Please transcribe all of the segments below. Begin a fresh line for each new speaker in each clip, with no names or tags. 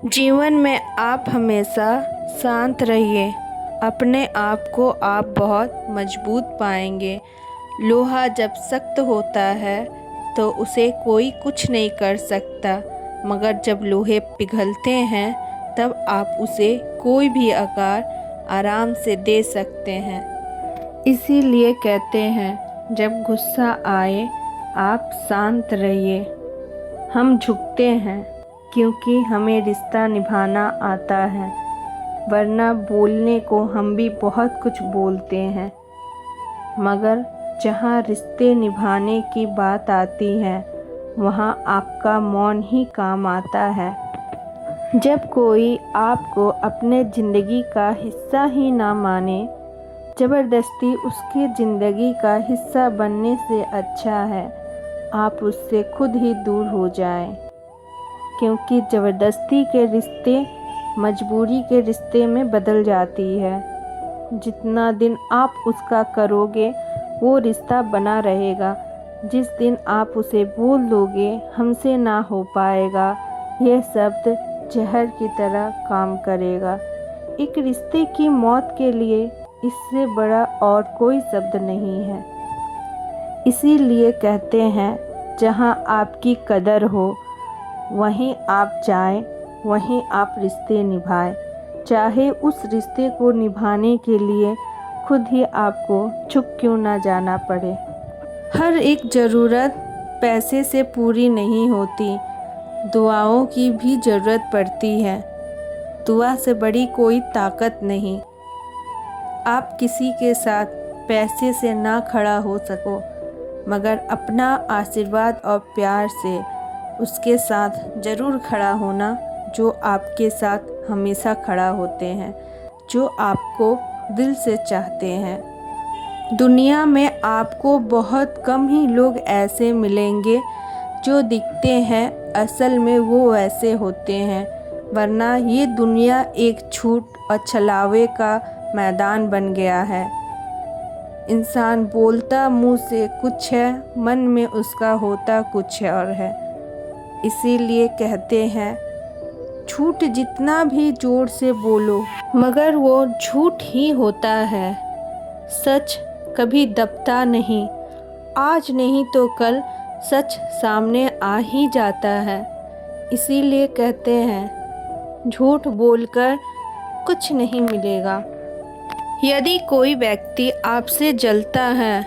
जीवन में आप हमेशा शांत रहिए। अपने आप को आप बहुत मजबूत पाएंगे। लोहा जब सख्त होता है तो उसे कोई कुछ नहीं कर सकता, मगर जब लोहे पिघलते हैं तब आप उसे कोई भी आकार आराम से दे सकते हैं। इसीलिए कहते हैं जब गुस्सा आए आप शांत रहिए। हम झुकते हैं क्योंकि हमें रिश्ता निभाना आता है, वरना बोलने को हम भी बहुत कुछ बोलते हैं, मगर जहाँ रिश्ते निभाने की बात आती है वहाँ आपका मौन ही काम आता है। जब कोई आपको अपने ज़िंदगी का हिस्सा ही ना माने, ज़बरदस्ती उसकी ज़िंदगी का हिस्सा बनने से अच्छा है आप उससे खुद ही दूर हो जाएं, क्योंकि ज़बरदस्ती के रिश्ते मजबूरी के रिश्ते में बदल जाती है। जितना दिन आप उसका करोगे वो रिश्ता बना रहेगा। जिस दिन आप उसे बोल दोगे हमसे ना हो पाएगा, यह शब्द जहर की तरह काम करेगा। एक रिश्ते की मौत के लिए इससे बड़ा और कोई शब्द नहीं है। इसीलिए कहते हैं जहाँ आपकी कदर हो वहीं आप जाएं, वहीं आप रिश्ते निभाएं, चाहे उस रिश्ते को निभाने के लिए खुद ही आपको छुप क्यों ना जाना पड़े। हर एक ज़रूरत पैसे से पूरी नहीं होती, दुआओं की भी ज़रूरत पड़ती है। दुआ से बड़ी कोई ताकत नहीं। आप किसी के साथ पैसे से ना खड़ा हो सको, मगर अपना आशीर्वाद और प्यार से उसके साथ ज़रूर खड़ा होना, जो आपके साथ हमेशा खड़ा होते हैं, जो आपको दिल से चाहते हैं। दुनिया में आपको बहुत कम ही लोग ऐसे मिलेंगे जो दिखते हैं, असल में वो ऐसे होते हैं, वरना ये दुनिया एक झूठ और छलावे का मैदान बन गया है। इंसान बोलता मुंह से कुछ है, मन में उसका होता कुछ और है। इसीलिए कहते हैं झूठ जितना भी ज़ोर से बोलो मगर वो झूठ ही होता है। सच कभी दबता नहीं, आज नहीं तो कल सच सामने आ ही जाता है। इसीलिए कहते हैं झूठ बोलकर कुछ नहीं मिलेगा। यदि कोई व्यक्ति आपसे जलता है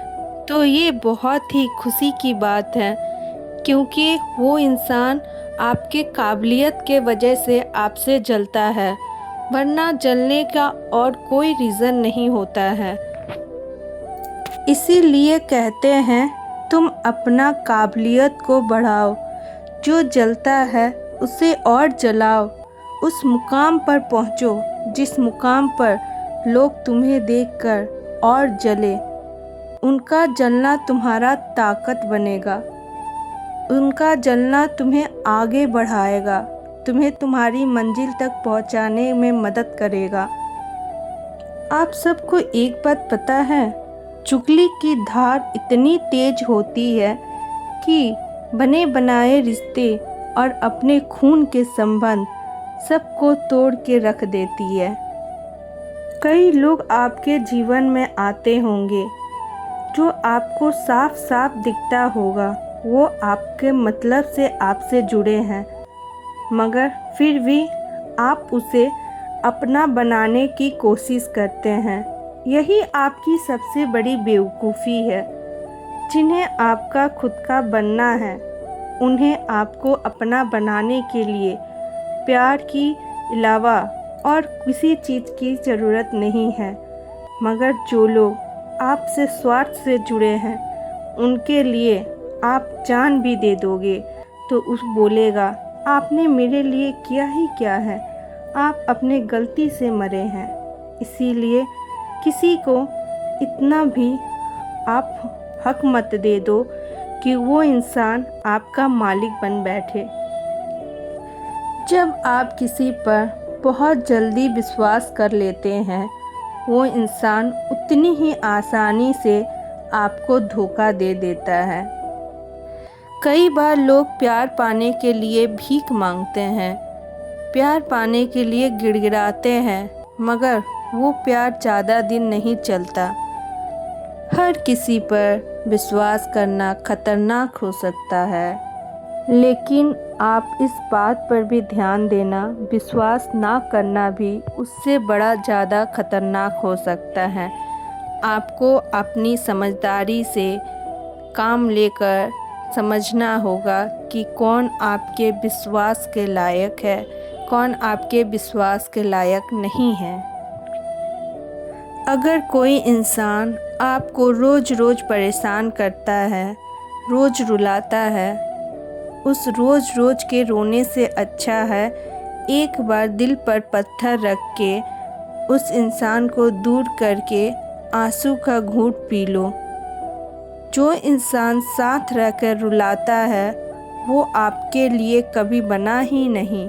तो ये बहुत ही खुशी की बात है, क्योंकि वो इंसान आपके काबिलियत के वजह से आपसे जलता है, वरना जलने का और कोई रीज़न नहीं होता है। इसीलिए कहते हैं तुम अपना काबिलियत को बढ़ाओ, जो जलता है उसे और जलाओ, उस मुकाम पर पहुँचो जिस मुकाम पर लोग तुम्हें देखकर और जले। उनका जलना तुम्हारा ताकत बनेगा, उनका जलना तुम्हें आगे बढ़ाएगा, तुम्हें तुम्हारी मंजिल तक पहुंचाने में मदद करेगा। आप सबको एक बात पता है, चुगली की धार इतनी तेज होती है कि बने बनाए रिश्ते और अपने खून के संबंध सबको तोड़ के रख देती है। कई लोग आपके जीवन में आते होंगे जो आपको साफ साफ दिखता होगा वो आपके मतलब से आपसे जुड़े हैं, मगर फिर भी आप उसे अपना बनाने की कोशिश करते हैं। यही आपकी सबसे बड़ी बेवकूफ़ी है। जिन्हें आपका खुद का बनना है उन्हें आपको अपना बनाने के लिए प्यार के अलावा और किसी चीज़ की ज़रूरत नहीं है। मगर जो लोग आपसे स्वार्थ से जुड़े हैं उनके लिए आप जान भी दे दोगे तो उस बोलेगा आपने मेरे लिए किया ही क्या है, आप अपने गलती से मरे हैं। इसीलिए किसी को इतना भी आप हक मत दे दो कि वो इंसान आपका मालिक बन बैठे। जब आप किसी पर बहुत जल्दी विश्वास कर लेते हैं वो इंसान उतनी ही आसानी से आपको धोखा दे देता है। कई बार लोग प्यार पाने के लिए भीख मांगते हैं, प्यार पाने के लिए गिड़गिड़ाते हैं, मगर वो प्यार ज़्यादा दिन नहीं चलता। हर किसी पर विश्वास करना खतरनाक हो सकता है, लेकिन आप इस बात पर भी ध्यान देना, विश्वास ना करना भी उससे बड़ा ज़्यादा खतरनाक हो सकता है। आपको अपनी समझदारी से काम लेकर समझना होगा कि कौन आपके विश्वास के लायक है, कौन आपके विश्वास के लायक नहीं है। अगर कोई इंसान आपको रोज़ रोज़ परेशान करता है, रोज़ रुलाता है, उस रोज़ रोज़ के रोने से अच्छा है एक बार दिल पर पत्थर रख के उस इंसान को दूर करके आंसू का घूंट पी लो। जो इंसान साथ रहकर रुलाता है वो आपके लिए कभी बना ही नहीं।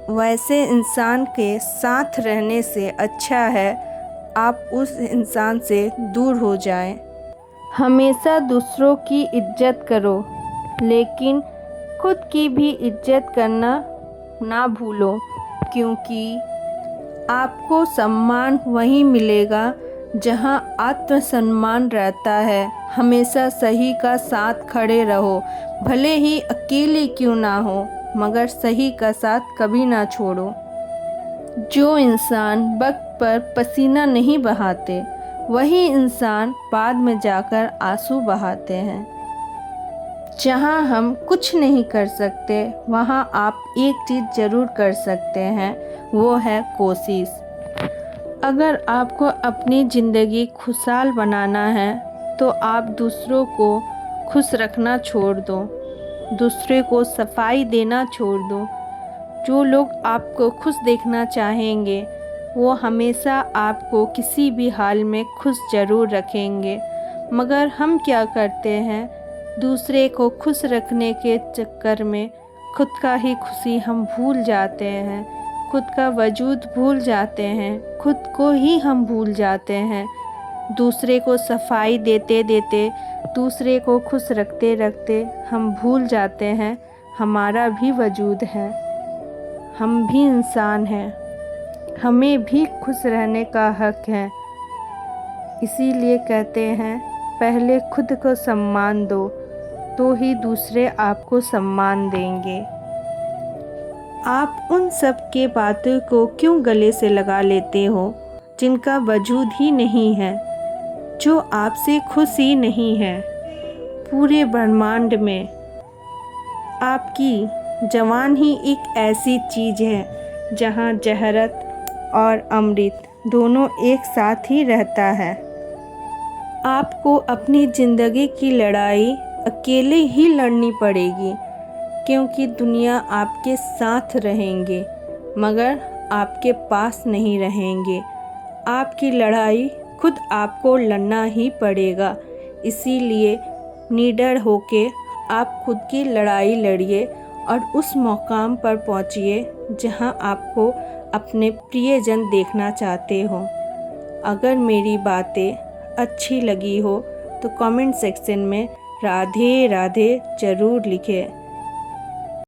वैसे इंसान के साथ रहने से अच्छा है आप उस इंसान से दूर हो जाएं। हमेशा दूसरों की इज्जत करो, लेकिन खुद की भी इज्जत करना ना भूलो, क्योंकि आपको सम्मान वहीं मिलेगा जहां आत्मसम्मान रहता है। हमेशा सही का साथ खड़े रहो, भले ही अकेले क्यों ना हो, मगर सही का साथ कभी ना छोड़ो। जो इंसान वक्त पर पसीना नहीं बहाते, वही इंसान बाद में जाकर आंसू बहाते हैं। जहाँ हम कुछ नहीं कर सकते, वहाँ आप एक चीज़ ज़रूर कर सकते हैं, वो है कोशिश। अगर आपको अपनी ज़िंदगी खुशहाल बनाना है, तो आप दूसरों को खुश रखना छोड़ दो, दूसरे को सफाई देना छोड़ दो। जो लोग आपको खुश देखना चाहेंगे, वो हमेशा आपको किसी भी हाल में खुश ज़रूर रखेंगे। मगर हम क्या करते हैं, दूसरे को खुश रखने के चक्कर में खुद का ही खुशी हम भूल जाते हैं, खुद का वजूद भूल जाते हैं, खुद को ही हम भूल जाते हैं। दूसरे को सफाई देते देते, दूसरे को खुश रखते रखते हम भूल जाते हैं हमारा भी वजूद है, हम भी इंसान हैं, हमें भी खुश रहने का हक है। इसीलिए कहते हैं पहले खुद को सम्मान दो, तो ही दूसरे आपको सम्मान देंगे। आप उन सब के बातों को क्यों गले से लगा लेते हो जिनका वजूद ही नहीं है, जो आपसे खुश ही नहीं है। पूरे ब्रह्मांड में आपकी जवान ही एक ऐसी चीज़ है जहाँ जहरत और अमृत दोनों एक साथ ही रहता है। आपको अपनी ज़िंदगी की लड़ाई अकेले ही लड़नी पड़ेगी, क्योंकि दुनिया आपके साथ रहेंगे मगर आपके पास नहीं रहेंगे। आपकी लड़ाई खुद आपको लड़ना ही पड़ेगा। इसीलिए निडर होके आप खुद की लड़ाई लड़िए और उस मुकाम पर पहुंचिए जहां आपको अपने प्रियजन देखना चाहते हो। अगर मेरी बातें अच्छी लगी हो तो कमेंट सेक्शन में राधे राधे ज़रूर लिखें।